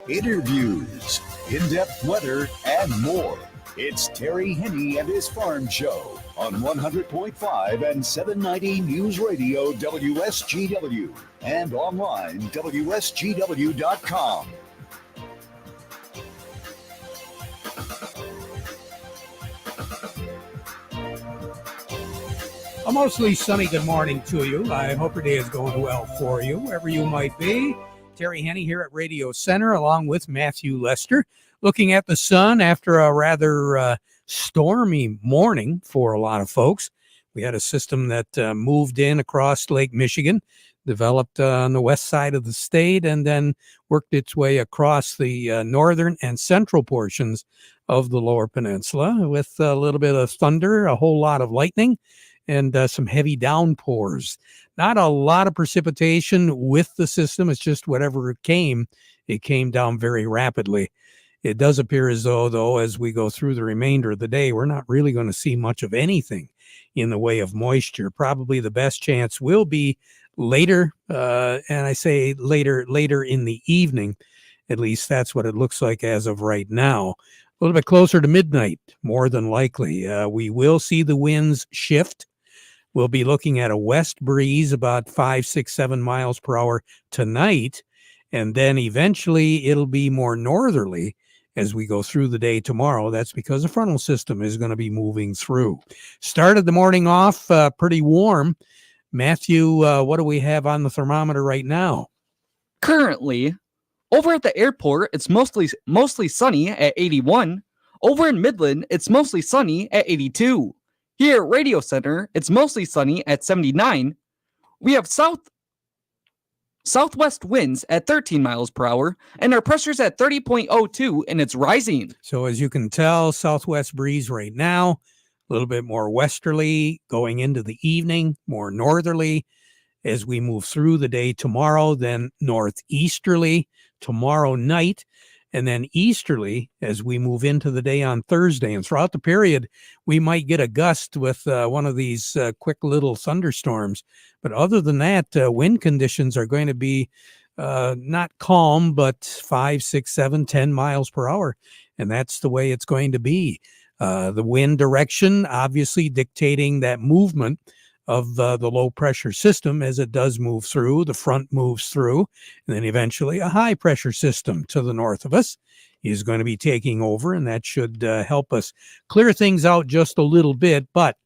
Interviews, in-depth weather, and more. It's Terry Henne and his Farm Show on 100.5 and 790 News Radio WSGW and online WSGW.com. A mostly sunny good morning to you. I hope your day is going well for you, wherever you might be. Terry Henne here at Radio Center, along with Matthew Lester, looking at the sun after a rather stormy morning for a lot of folks. We had a system that moved in across Lake Michigan, developed on the west side of the state, and then worked its way across the northern and central portions of the lower peninsula with a little bit of thunder, a whole lot of lightning, and some heavy downpours. Not a lot of precipitation with the system. It's just whatever it came down very rapidly. It does appear as though, as we go through the remainder of the day, we're not really going to see much of anything in the way of moisture. Probably the best chance will be later, and I say later in the evening. At least that's what it looks like as of right now. A little bit closer to midnight, more than likely. We will see the winds shift. We'll be looking at a west breeze about 5, 6, 7 miles per hour tonight, and then eventually it'll be more northerly as we go through the day tomorrow. That's because the frontal system is going to be moving through. Started the morning off pretty warm. Matthew, what do we have on the thermometer right now? Currently, over at the airport, it's mostly sunny at 81. Over in Midland, it's mostly sunny at 82. Here at Radio Center, it's mostly sunny at 79. We have southwest winds at 13 miles per hour, and our pressure's at 30.02, and it's rising. So as you can tell, southwest breeze right now, a little bit more westerly going into the evening, more northerly as we move through the day tomorrow, then northeasterly tomorrow night, and then easterly as we move into the day on Thursday. And throughout the period, we might get a gust with one of these quick little thunderstorms. But other than that, wind conditions are going to be not calm, but 5, 6, 7, 10 miles per hour. And that's the way it's going to be. The wind direction obviously dictating that movement of the low pressure system as it does move through. The front moves through, and then eventually a high pressure system to the north of us is going to be taking over, and that should help us clear things out just a little bit. But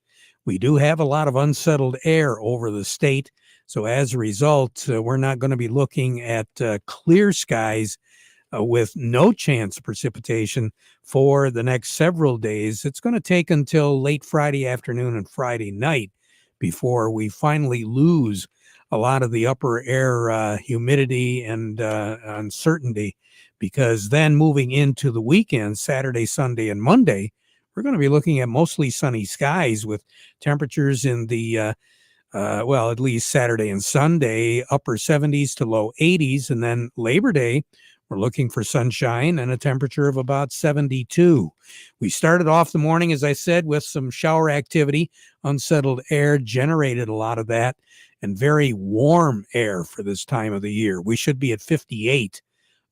we do have a lot of unsettled air over the state, so as a result, we're not going to be looking at clear skies with no chance of precipitation for the next several days. It's going to take until late Friday afternoon and Friday night before we finally lose a lot of the upper air humidity and uncertainty, because then moving into the weekend, Saturday, Sunday, and Monday, we're going to be looking at mostly sunny skies with temperatures in the, at least Saturday and Sunday, upper 70s to low 80s. And then Labor Day, we're looking for sunshine and a temperature of about 72. We started off the morning, as I said, with some shower activity. Unsettled air generated a lot of that, and very warm air for this time of the year. We should be at 58.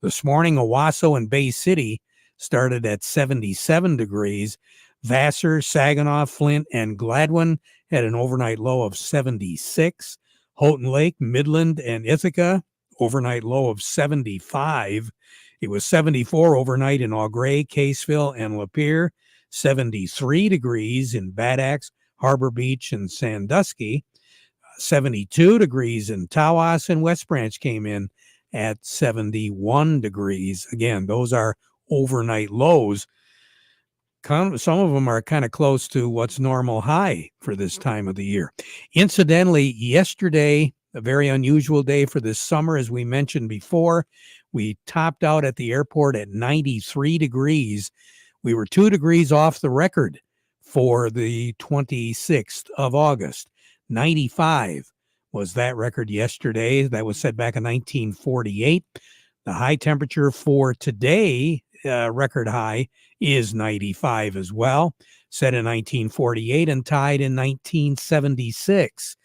This morning, Owasso and Bay City started at 77 degrees. Vassar, Saginaw, Flint, and Gladwin had an overnight low of 76. Houghton Lake, Midland, and Ithaca, overnight low of 75. It was 74 overnight in Augrey, Caseville, and Lapeer. 73 degrees in Bad Axe, Harbor Beach, and Sandusky. 72 degrees in Tawas, and West Branch came in at 71 degrees. Again, those are overnight lows. Some of them are kind of close to what's normal high for this time of the year. Incidentally, yesterday, a very unusual day for this summer, as we mentioned before, we topped out at the airport at 93 degrees. We were 2 degrees off the record for the 26th of August. 95 was that record yesterday. That was set back in 1948. The high temperature for today, record high, is 95 as well, set in 1948 and tied in 1976.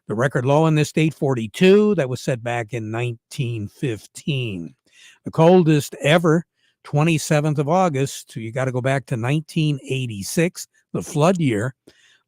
The record low in this state, 42, that was set back in 1915. The coldest ever, 27th of August. You got to go back to 1986, the flood year.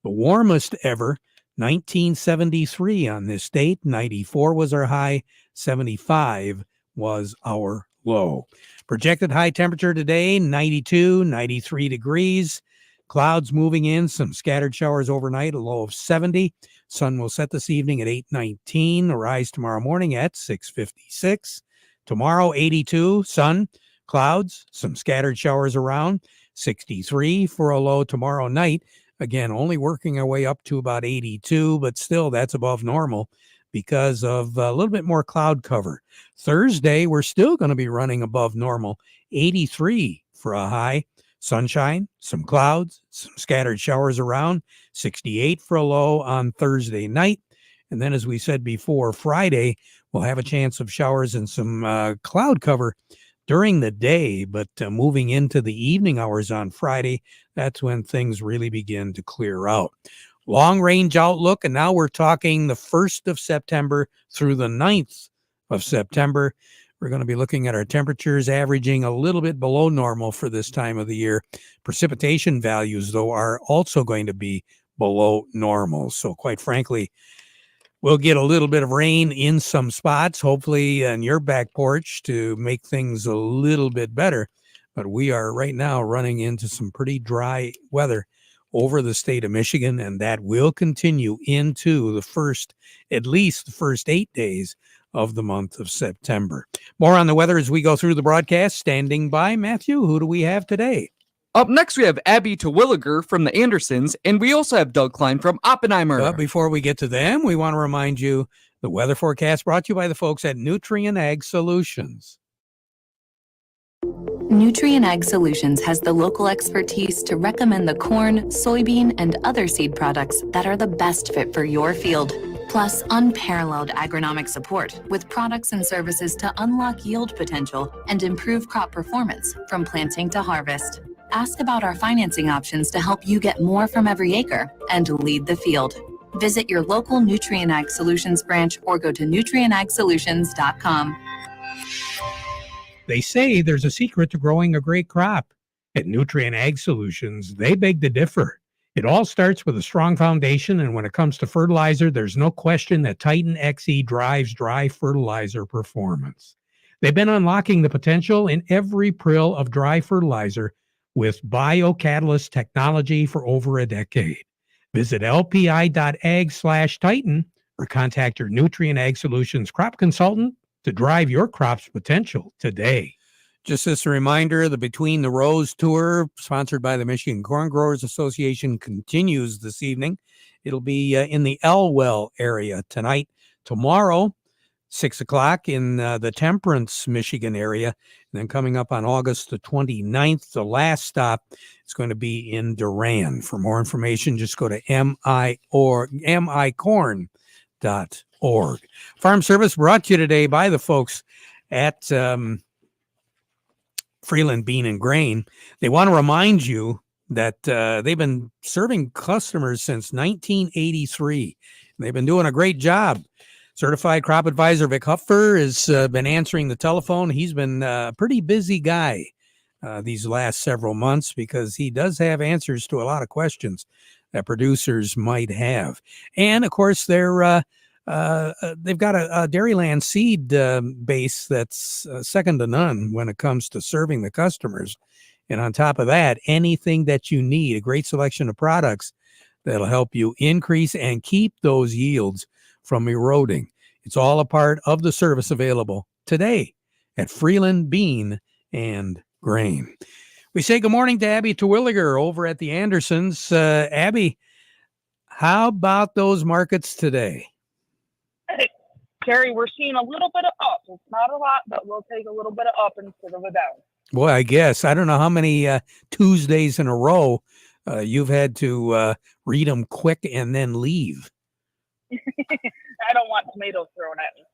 The warmest ever, 1973 on this date. 94 was our high. 75 was our low. Projected high temperature today, 92, 93 degrees. Clouds moving in, some scattered showers overnight, a low of 70. Sun will set this evening at 8:19. A rise tomorrow morning at 6:56. Tomorrow, 82, sun, clouds, some scattered showers around, 63 for a low tomorrow night. Again, only working our way up to about 82, but still that's above normal because of a little bit more cloud cover. Thursday, we're still going to be running above normal, 83 for a high. Sunshine, some clouds, some scattered showers around, 68 for a low on Thursday night. And then, as we said before, Friday, we'll have a chance of showers and some cloud cover during the day, but moving into the evening hours on Friday, that's when things really begin to clear out. Long range outlook, and now we're talking the 1st of September through the 9th of September. We're going to be looking at our temperatures averaging a little bit below normal for this time of the year. Precipitation values, though, are also going to be below normal. So quite frankly, we'll get a little bit of rain in some spots, hopefully on your back porch to make things a little bit better. But we are right now running into some pretty dry weather over the state of Michigan, and that will continue into at least the first 8 days of the month of September. More on the weather as we go through the broadcast. Standing by, Matthew, who do we have today? Up next, we have Abby Terwilliger from the Andersons, and we also have Doug Klein from Oppenheimer. But before we get to them, we want to remind you the weather forecast brought to you by the folks at Nutrien Ag Solutions. Nutrien Ag Solutions has the local expertise to recommend the corn, soybean, and other seed products that are the best fit for your field. Plus, unparalleled agronomic support with products and services to unlock yield potential and improve crop performance from planting to harvest. Ask about our financing options to help you get more from every acre and lead the field. Visit your local Nutrien Ag Solutions branch or go to nutrienagsolutions.com. They say there's a secret to growing a great crop. At Nutrien Ag Solutions, they beg to differ. It all starts with a strong foundation, and when it comes to fertilizer, there's no question that Titan XE drives dry fertilizer performance. They've been unlocking the potential in every prill of dry fertilizer with biocatalyst technology for over a decade. Visit lpi.ag/Titan or contact your Nutrien Ag Solutions crop consultant to drive your crop's potential today. Just as a reminder, the Between the Rows tour, sponsored by the Michigan Corn Growers Association, continues this evening. It'll be in the Elwell area tonight. Tomorrow, 6 o'clock in the Temperance, Michigan area. And then coming up on August the 29th, the last stop is going to be in Durand. For more information, just go to micorn.org. Farm Service brought to you today by the folks at Freeland Bean and Grain. They want to remind you that they've been serving customers since 1983. They've been doing a great job. Certified crop advisor Vic Huffer has been answering the telephone. He's been a pretty busy guy these last several months because he does have answers to a lot of questions that producers might have. And of course, they've got a Dairyland seed base that's second to none when it comes to serving the customers. And on top of that, anything that you need, a great selection of products that'll help you increase and keep those yields from eroding. It's all a part of the service available today at Freeland Bean and Grain. We say good morning to Abby Terwilliger over at the Andersons. Abby, how about those markets today? Hey, Terry, we're seeing a little bit of up. It's not a lot, but we'll take a little bit of up instead of a down. Boy, I guess. I don't know how many Tuesdays in a row you've had to read them quick and then leave. I don't want tomatoes thrown at me.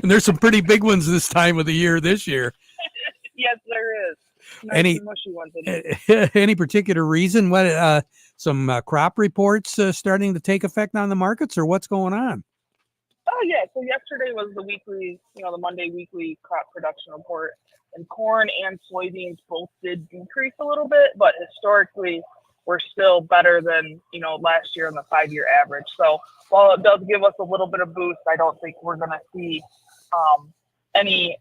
And there's some pretty big ones this time of the year this year. Yes, there is. Nice and mushy ones in it. Any particular reason? What some crop reports starting to take effect on the markets, or what's going on? Oh yeah, so yesterday was the weekly, the Monday weekly crop production report, and corn and soybeans both did decrease a little bit, but historically we're still better than last year on the 5-year average. So while it does give us a little bit of boost, I don't think we're going to see any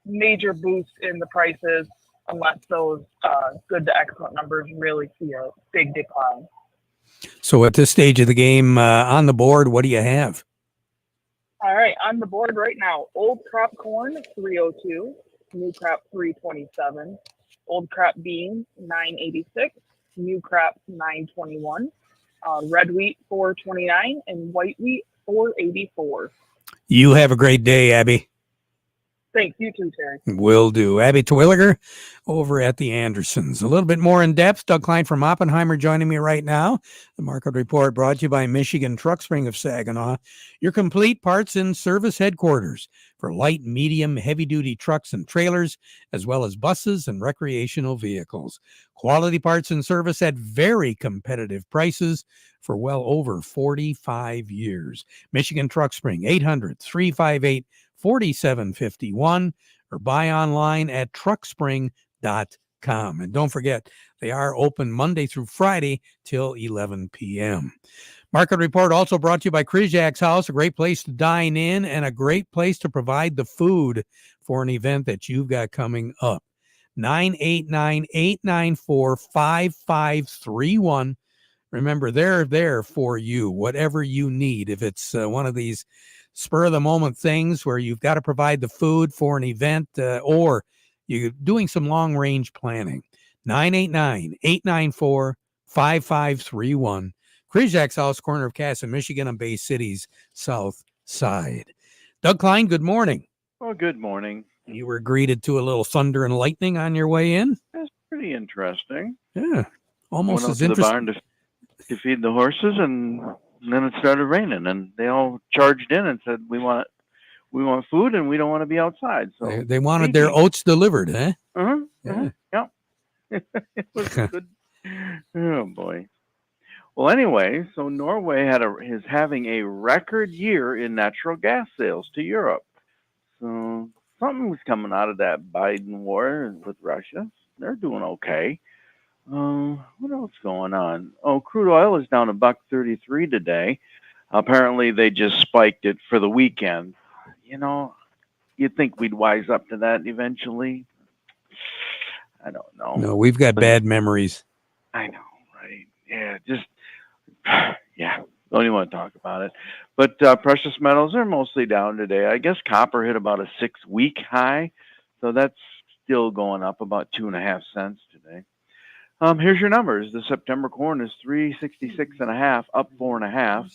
major boost in the prices unless those good to excellent numbers really see a big decline. So at this stage of the game, on the board, what do you have? All right, on the board right now, old crop corn 302, new crop 327, old crop beans 986, new crop 921, red wheat 429, and white wheat 484. You have a great day, Abby. Thanks, you too, Terry. Will do. Abby Terwilliger over at the Andersons. A little bit more in depth. Doug Klein from Oppenheimer joining me right now. The Market Report brought to you by Michigan Truck Spring of Saginaw, your complete parts and service headquarters for light, medium, heavy-duty trucks and trailers, as well as buses and recreational vehicles. Quality parts and service at very competitive prices for well over 45 years. Michigan Truck Spring, 800-358-4751, or buy online at truckspring.com. And don't forget, they are open Monday through Friday till 11 p.m. Market Report also brought to you by Kryzak's House, a great place to dine in and a great place to provide the food for an event that you've got coming up. 989-894-5531. Remember, they're there for you, whatever you need. If it's one of these spur-of-the-moment things where you've got to provide the food for an event or you're doing some long-range planning, 989-894-5531. Kryzak's House, corner of Cass in Michigan on Bay City's south side. Doug Klein, good morning. Well, good morning. You were greeted to a little thunder and lightning on your way in? That's pretty interesting. Yeah, almost Went as out to the interesting. barn to feed the horses, and then it started raining, and they all charged in and said, "We want food, and we don't want to be outside." So They wanted their oats delivered, huh? Yeah. It was good. Oh boy. Well, anyway, so Norway is having a record year in natural gas sales to Europe. So something was coming out of that Biden war with Russia. They're doing okay. What else going on? Oh, crude oil is down $1.33 today. Apparently, they just spiked it for the weekend. You'd think we'd wise up to that eventually. I don't know. No, we've got bad memories. I know, right? Yeah, don't even want to talk about it. But precious metals are mostly down today. I guess copper hit about a 6-week high, so that's still going up about 2.5 cents today. Here's your numbers. The September corn is 366.5, up 4.5.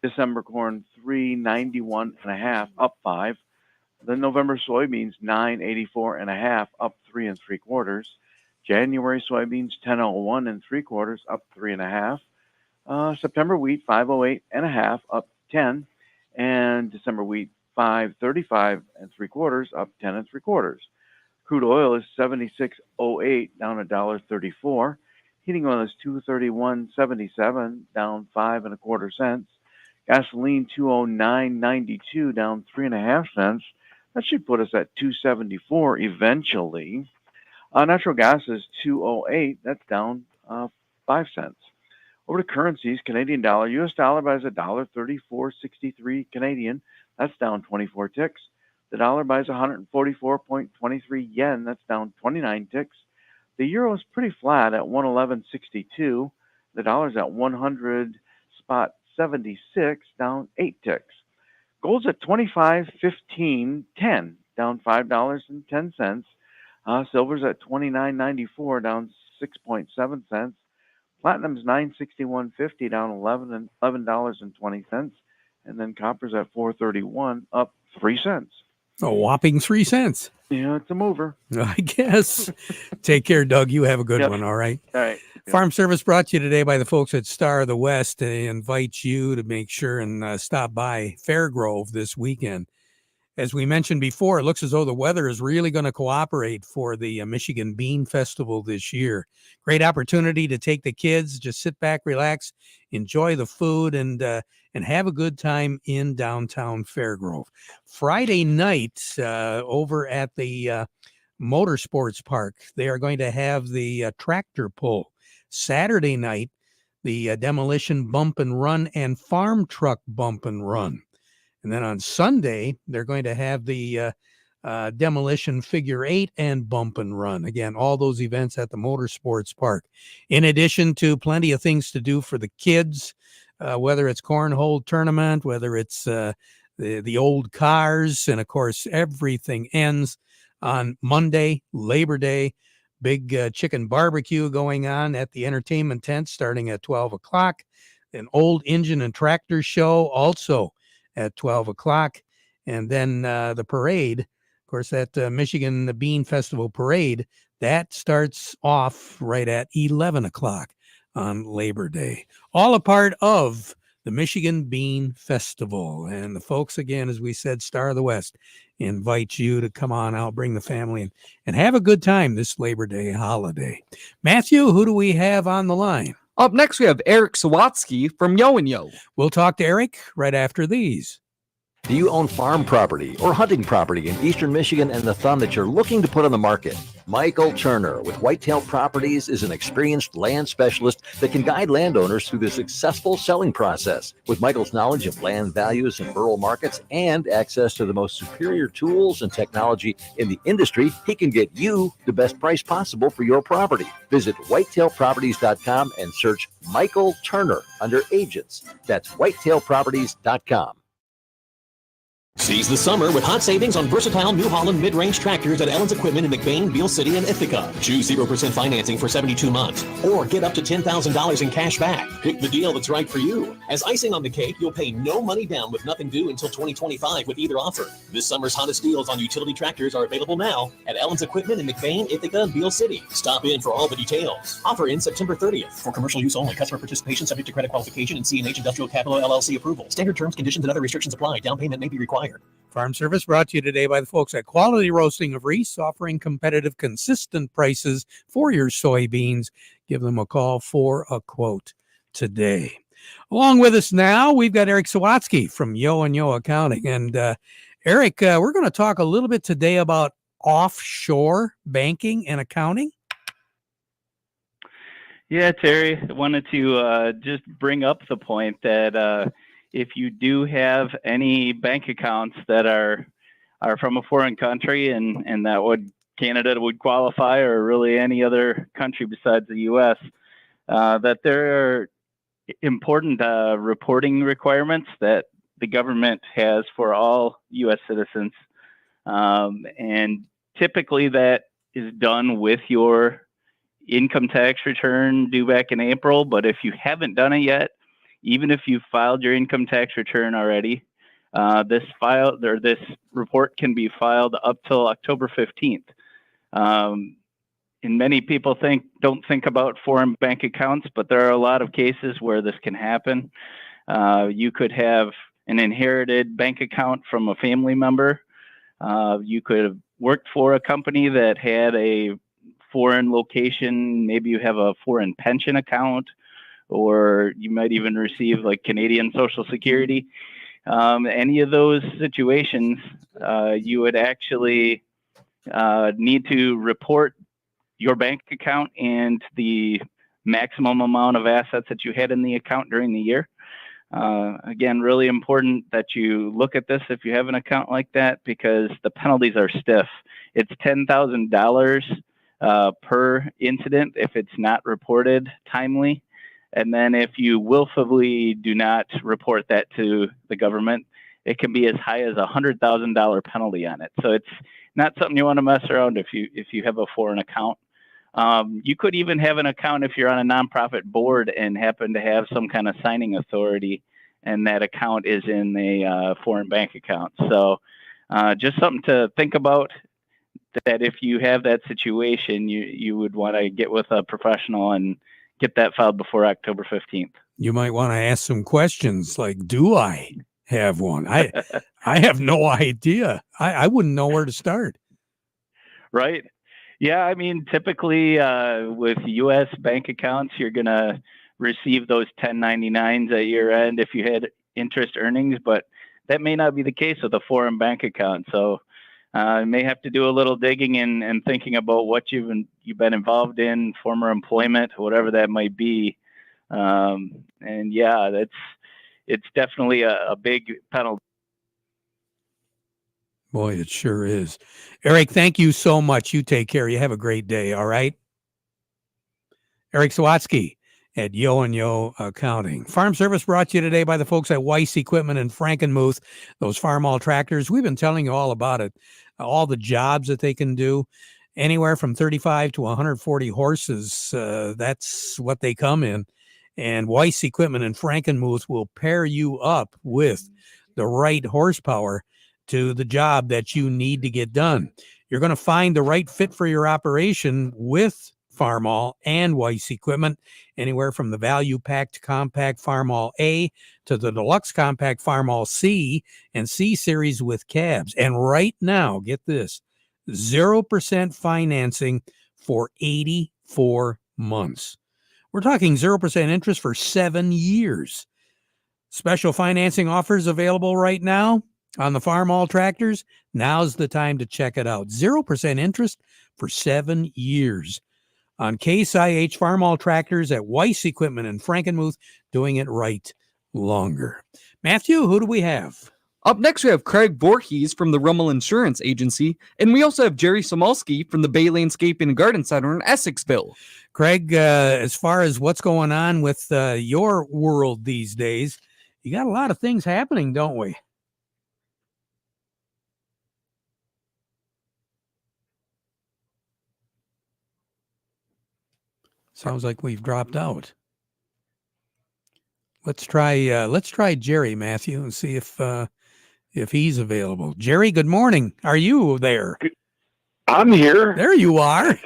December corn 391.5, up 5. The November soybeans 984.5, up 3 3/4. January soybeans 1001 3/4, up 3.5. September wheat 508.5, up 10, and December wheat 535 3/4, up 10 3/4. Crude oil is 76.08, down $1.34. Heating oil is 231.77, down 5 1/4 cents. Gasoline 209.92, down 3.5 cents. That should put us at 274 eventually. Natural gas is 208. That's down 5 cents. Over to currencies, Canadian dollar, U.S. dollar buys $1.3463 Canadian. That's down 24 ticks. The dollar buys 144.23 yen. That's down 29 ticks. The euro is pretty flat at 111.62. The dollar's at 100.76, down 8 ticks. Gold's at 25.15.10, down $5.10. Silver's at 29.94, down 6.7 cents. Platinum's 961.50, down $11.20, and then copper's at 431, up 3 cents. A whopping 3 cents. Yeah, it's a mover. I guess. Take care, Doug. You have a good one. All right. All right. Farm Service brought to you today by the folks at Star of the West. They invite you to make sure and stop by Fairgrove this weekend as we mentioned before, it looks as though the weather is really going to cooperate for the Michigan Bean Festival this year. Great opportunity to take the kids, just sit back, relax, enjoy the food, and have a good time in downtown Fairgrove. Friday night, over at the Motorsports Park, they are going to have the tractor pull. Saturday night, the demolition bump and run and farm truck bump and run. And then on Sunday, they're going to have the demolition figure 8 and bump and run. Again, all those events at the Motorsports Park. In addition to plenty of things to do for the kids, whether it's cornhole tournament, whether it's the old cars, and of course, everything ends on Monday, Labor Day. Big chicken barbecue going on at the entertainment tent starting at 12 o'clock. An old engine and tractor show also at 12 o'clock. And then the parade, of course, that Michigan Bean Festival parade, that starts off right at 11 o'clock on Labor Day. All a part of the Michigan Bean Festival. And the folks, again, as we said, Star of the West, invite you to come on out, bring the family, and have a good time this Labor Day holiday. Matthew, who do we have on the line? Up next, we have Eric Sawatsky from Yo and Yo. We'll talk to Eric right after these. Do you own farm property or hunting property in eastern Michigan and the Thumb that you're looking to put on the market? Michael Turner with Whitetail Properties is an experienced land specialist that can guide landowners through the successful selling process. With Michael's knowledge of land values in rural markets and access to the most superior tools and technology in the industry, he can get you the best price possible for your property. Visit whitetailproperties.com and search Michael Turner under agents. That's whitetailproperties.com. Seize the summer with hot savings on versatile New Holland mid-range tractors at Ellen's Equipment in McBain, Beale City, and Ithaca. Choose 0% financing for 72 months or get up to $10,000 in cash back. Pick the deal that's right for you. As icing on the cake, you'll pay no money down with nothing due until 2025 with either offer. This summer's hottest deals on utility tractors are available now at Ellen's Equipment in McBain, Ithaca, and Beale City. Stop in for all the details. Offer ends September 30th. For commercial use only. Customer participation subject to credit qualification and C&H Industrial Capital LLC approval. Standard terms, conditions, and other restrictions apply. Down payment may be required. Farm Service brought to you today by the folks at Quality Roasting of Reese, offering competitive, consistent prices for your soybeans. Give them a call for a quote today. Along with us now, we've got Eric Sawatsky from Yo and Yo Accounting. And Eric, we're going to talk a little bit today about offshore banking and accounting. Yeah, Terry, I wanted to just bring up the point that if you do have any bank accounts that are from a foreign country and that Canada would qualify, or really any other country besides the U.S., that there are important reporting requirements that the government has for all U.S. citizens. And typically that is done with your income tax return due back in April. But if you haven't done it yet, even if you've filed your income tax return already, this report can be filed up till October 15th. And many people don't think about foreign bank accounts, but there are a lot of cases where this can happen. You could have an inherited bank account from a family member. You could have worked for a company that had a foreign location. Maybe you have a foreign pension account, or you might even receive like Canadian Social Security. Any of those situations, you would actually need to report your bank account and the maximum amount of assets that you had in the account during the year. Again, really important that you look at this if you have an account like that, because the penalties are stiff. It's $10,000 per incident if it's not reported timely. And then if you willfully do not report that to the government, it can be as high as $100,000 penalty on it. So it's not something you want to mess around if you have a foreign account. You could even have an account if you're on a nonprofit board and happen to have some kind of signing authority, and that account is in a foreign bank account. So just something to think about, that if you have that situation, you would want to get with a professional and get that filed before October 15th. You might want to ask some questions like, do I have one. I have no idea. I wouldn't know where to start. Right. Yeah, I mean, typically with U.S. bank accounts, you're going to receive those 1099s at year end if you had interest earnings, but that may not be the case with a foreign bank account. So you may have to do a little digging and thinking about what you've been involved in, former employment, whatever that might be. And yeah, it's definitely a big penalty. Boy, it sure is. Eric, thank you so much. You take care. You have a great day. All right. Eric Sawatsky at Yo and Yo Accounting. Farm Service brought to you today by the folks at Weiss Equipment in Frankenmuth. Those Farmall tractors, we've been telling you all about it. All the jobs that they can do, anywhere from 35 to 140 horses. That's what they come in. And Weiss Equipment in Frankenmuth will pair you up with the right horsepower to the job that you need to get done. You're going to find the right fit for your operation with Farmall and Weiss Equipment, anywhere from the value-packed compact Farmall A to the deluxe compact Farmall C and C series with cabs. And right now, get this, 0% financing for 84 months. We're talking 0% interest for 7 years. Special financing offers available right now on the Farmall tractors. Now's the time to check it out. 0% interest for 7 years on Case IH Farmall tractors at Weiss Equipment in Frankenmuth, doing it right longer. Matthew, who do we have? Up next, we have Craig Voorhees from the Rummel Insurance Agency, and we also have Jerry Somolsky from the Bay Landscaping and Garden Center in Essexville. Craig, as far as what's going on with your world these days, you got a lot of things happening, don't we? Sounds like we've dropped out. Let's try Jerry, Matthew, and see if he's available. Jerry, good morning. Are you there? I'm here. There you are.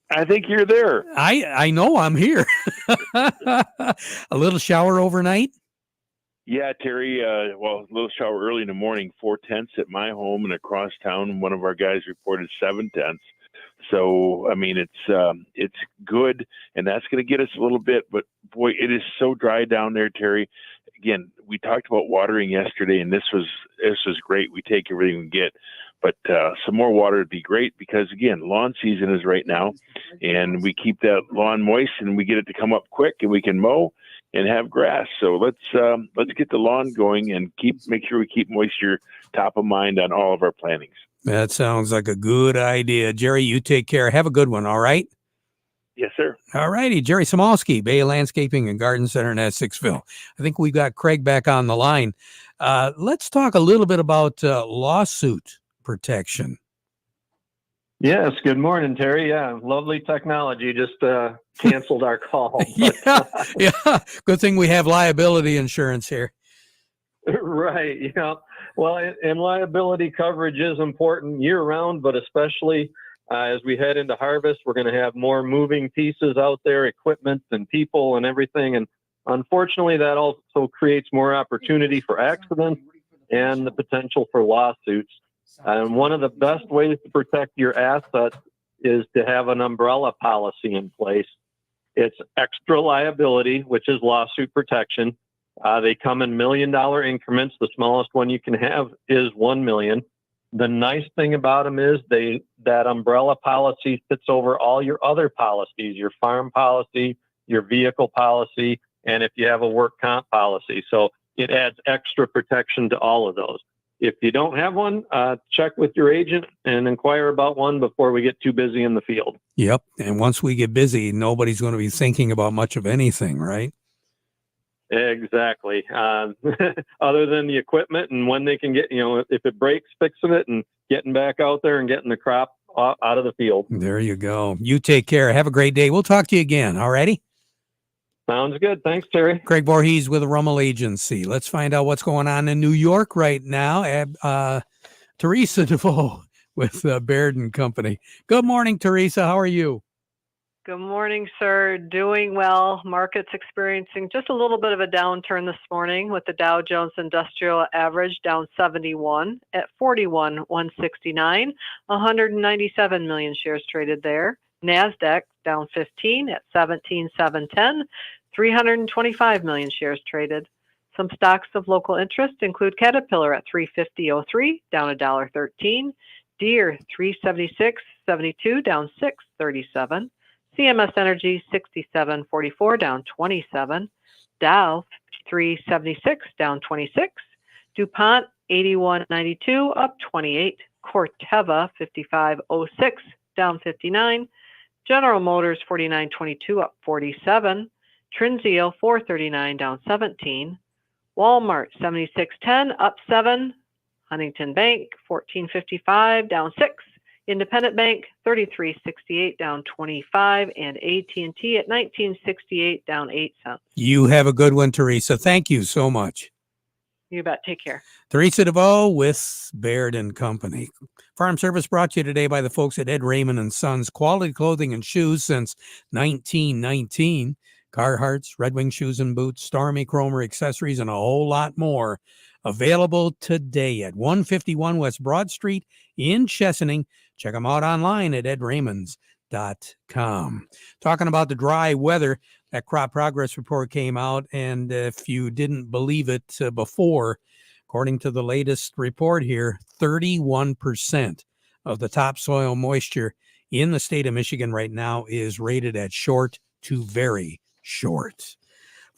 I think you're there. I know I'm here. A little shower overnight? Yeah, Terry. A little shower early in the morning, 4/10 at my home, and across town, one of our guys reported 7/10. So, I mean, it's good, and that's going to get us a little bit. But boy, it is so dry down there, Terry. Again, we talked about watering yesterday, and this was great. We take everything we get, but some more water would be great because, again, lawn season is right now, and we keep that lawn moist, and we get it to come up quick, and we can mow and have grass. So let's get the lawn going and make sure we keep moisture top of mind on all of our plantings. That sounds like a good idea. Jerry, you take care. Have a good one, all right? Yes, sir. All righty. Jerry Somolsky, Bay Landscaping and Garden Center in Essexville. I think we got Craig back on the line. Let's talk a little bit about lawsuit protection. Yes. Good morning, Terry. Yeah. Lovely technology. Just canceled our call. Yeah. Good thing we have liability insurance here. Right. Yeah. Well, and liability coverage is important year round, but especially as we head into harvest, we're going to have more moving pieces out there, equipment and people and everything. And unfortunately, that also creates more opportunity for accidents and the potential for lawsuits. And one of the best ways to protect your assets is to have an umbrella policy in place. It's extra liability, which is lawsuit protection. They come in $1 million increments. The smallest one you can have is $1 million. The nice thing about them is that umbrella policy sits over all your other policies, your farm policy, your vehicle policy, and if you have a work comp policy. So it adds extra protection to all of those. If you don't have one, check with your agent and inquire about one before we get too busy in the field. Yep. And once we get busy, nobody's going to be thinking about much of anything, right? Exactly. Other than the equipment and when they can get, if it breaks, fixing it and getting back out there and getting the crop out of the field. There you go. You take care. Have a great day. We'll talk to you again. All righty? Sounds good. Thanks, Terry. Craig Voorhees with the Rummel Agency. Let's find out what's going on in New York right now. Teresa DeVoe with Baird and Company. Good morning, Teresa. How are you? Good morning, sir. Doing well. Markets experiencing just a little bit of a downturn this morning with the Dow Jones Industrial Average down 71 at 41,169. 197 million shares traded there. NASDAQ down 15 at 17,710. 325 million shares traded. Some stocks of local interest include Caterpillar at 350.03, down $1.13. Deere 376.72, down $6.37. CMS Energy 67.44, down 27. Dow 376, down 26. DuPont 81.92, up 28. Corteva 55.06, down 59. General Motors 49.22, up 47. Trinzio 439, down 17. Walmart 76.10, up 7. Huntington Bank 14.55, down 6. Independent Bank 33.68, down 25, and AT&T at 19.68, down 8 cents. You have a good one, Teresa. Thank you so much. You bet. Take care. Teresa DeVoe with Baird and Company. Farm Service brought to you today by the folks at Ed Raymond and Sons. Quality clothing and shoes since 1919. Carhartts, Red Wing shoes and boots, Stormy Cromer accessories, and a whole lot more. Available today at 151 West Broad Street in Chesaning. Check them out online at edraymond's.com. Talking about the dry weather, that crop progress report came out, and if you didn't believe it before, according to the latest report here, 31% of the topsoil moisture in the state of Michigan right now is rated at short to very short.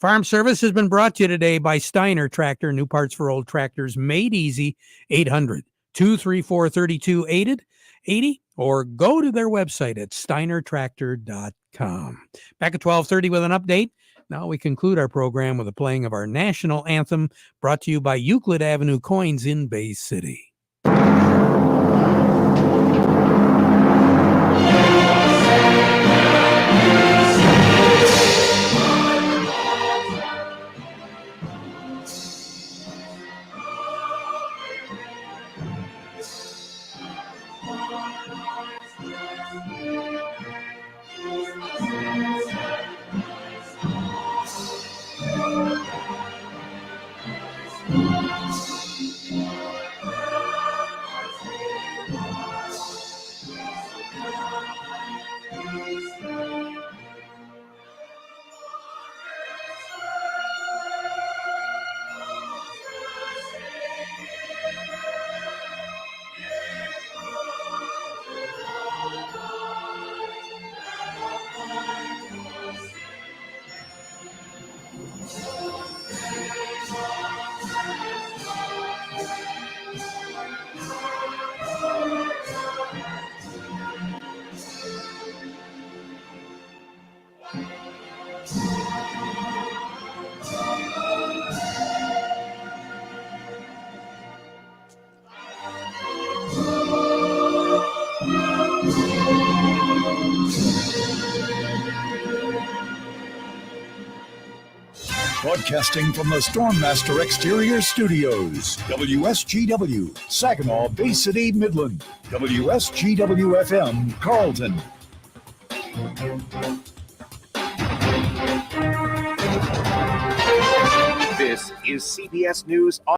Farm Service has been brought to you today by Steiner Tractor. New parts for old tractors made easy. 800-234-3280, or go to their website at steinertractor.com. Back at 12:30 with an update. Now we conclude our program with a playing of our national anthem, brought to you by Euclid Avenue Coins in Bay City. Broadcasting from the Stormmaster Exterior Studios, WSGW, Saginaw, Bay City, Midland, WSGW-FM, Carlton. This is CBS News.